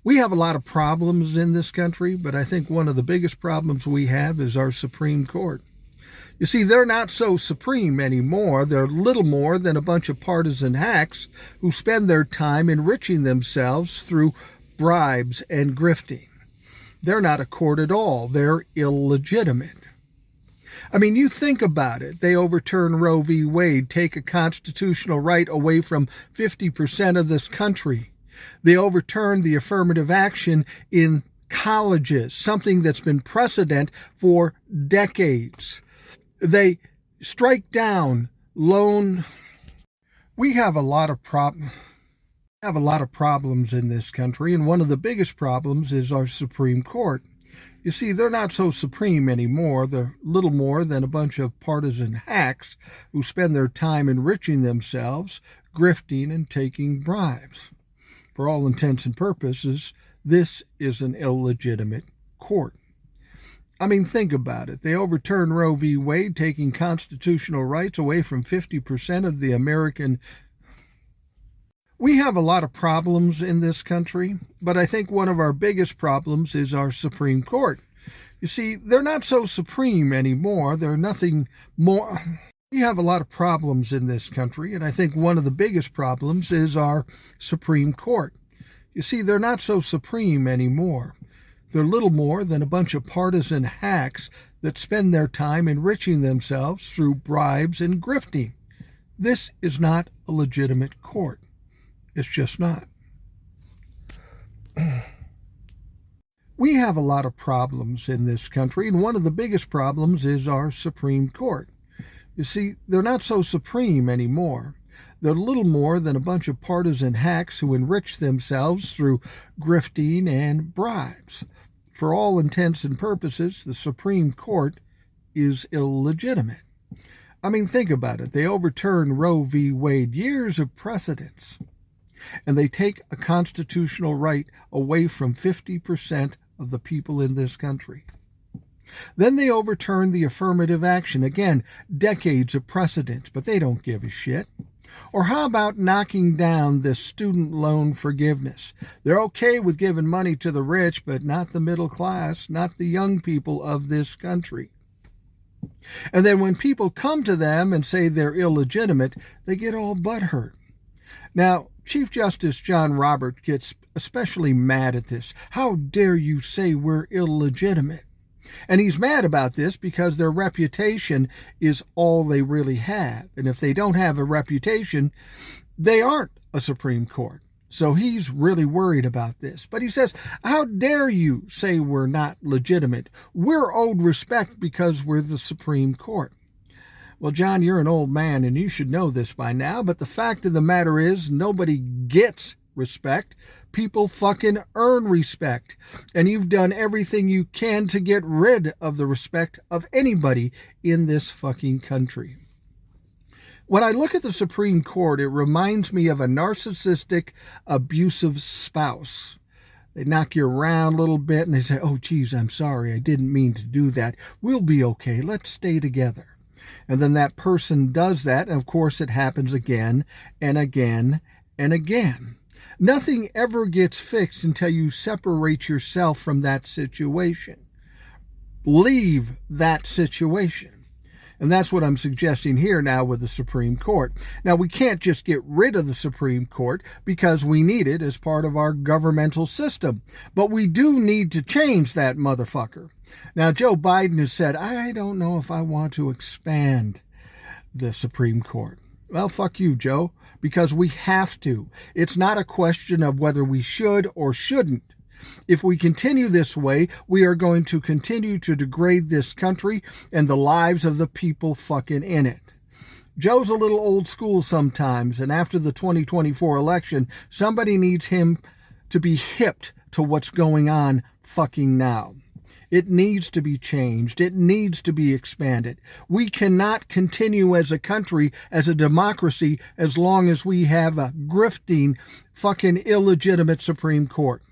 We have a lot of problems in this country, but I think one of the biggest problems we have is our Supreme Court. You see, they're not so supreme anymore. They're little more than a bunch of partisan hacks who spend their time enriching themselves through bribes and grifting. They're not a court at all. They're illegitimate. I mean, you think about it. They overturn Roe v. Wade, take a constitutional right away from 50% of this country. They overturn the affirmative action in colleges, something that's been precedent for decades. They strike down loan. We have a lot of problems in this country, and one of the biggest problems is our Supreme Court. You see, they're not so supreme anymore. They're little more than a bunch of partisan hacks who spend their time enriching themselves, grifting, and taking bribes. For all intents and purposes, this is an illegitimate court. I mean, think about it. They overturned Roe v. Wade, taking constitutional rights away from 50% of the American. We have a lot of problems in this country, but I think one of our biggest problems is our Supreme Court. You see, they're not so supreme anymore. They're nothing more. We have a lot of problems in this country, and I think one of the biggest problems is our Supreme Court. You see, they're not so supreme anymore. They're little more than a bunch of partisan hacks that spend their time enriching themselves through bribes and grifting. This is not a legitimate court. It's just not. We have a lot of problems in this country, and one of the biggest problems is our Supreme Court. You see, they're not so supreme anymore. They're little more than a bunch of partisan hacks who enrich themselves through grifting and bribes. For all intents and purposes, the Supreme Court is illegitimate. I mean, think about it. They overturned Roe v. Wade, years of precedents, and they take a constitutional right away from 50% of the people in this country. Then they overturn the affirmative action. Again, decades of precedents, but they don't give a shit. Or how about knocking down this student loan forgiveness? They're okay with giving money to the rich, but not the middle class, not the young people of this country. And then when people come to them and say they're illegitimate, they get all butthurt. Now, Chief Justice John Roberts gets especially mad at this. How dare you say we're illegitimate? And he's mad about this because their reputation is all they really have. And if they don't have a reputation, they aren't a Supreme Court. So he's really worried about this. But he says, how dare you say we're not legitimate? We're owed respect because we're the Supreme Court. Well, John, you're an old man and you should know this by now. But the fact of the matter is nobody gets respect. People fucking earn respect. And you've done everything you can to get rid of the respect of anybody in this fucking country. When I look at the Supreme Court, it reminds me of a narcissistic, abusive spouse. They knock you around a little bit and they say, oh, geez, I'm sorry. I didn't mean to do that. We'll be okay. Let's stay together. And then that person does that. And of course, it happens again and again and again. Nothing ever gets fixed until you separate yourself from that situation. Leave that situation. And that's what I'm suggesting here now with the Supreme Court. Now, we can't just get rid of the Supreme Court because we need it as part of our governmental system. But we do need to change that motherfucker. Now, Joe Biden has said, I don't know if I want to expand the Supreme Court. Well, fuck you, Joe, because we have to. It's not a question of whether we should or shouldn't. If we continue this way, we are going to continue to degrade this country and the lives of the people fucking in it. Joe's a little old school sometimes, and after the 2024 election, somebody needs him to be hipped to what's going on fucking now. It needs to be changed. It needs to be expanded. We cannot continue as a country, as a democracy, as long as we have a grifting, fucking illegitimate Supreme Court.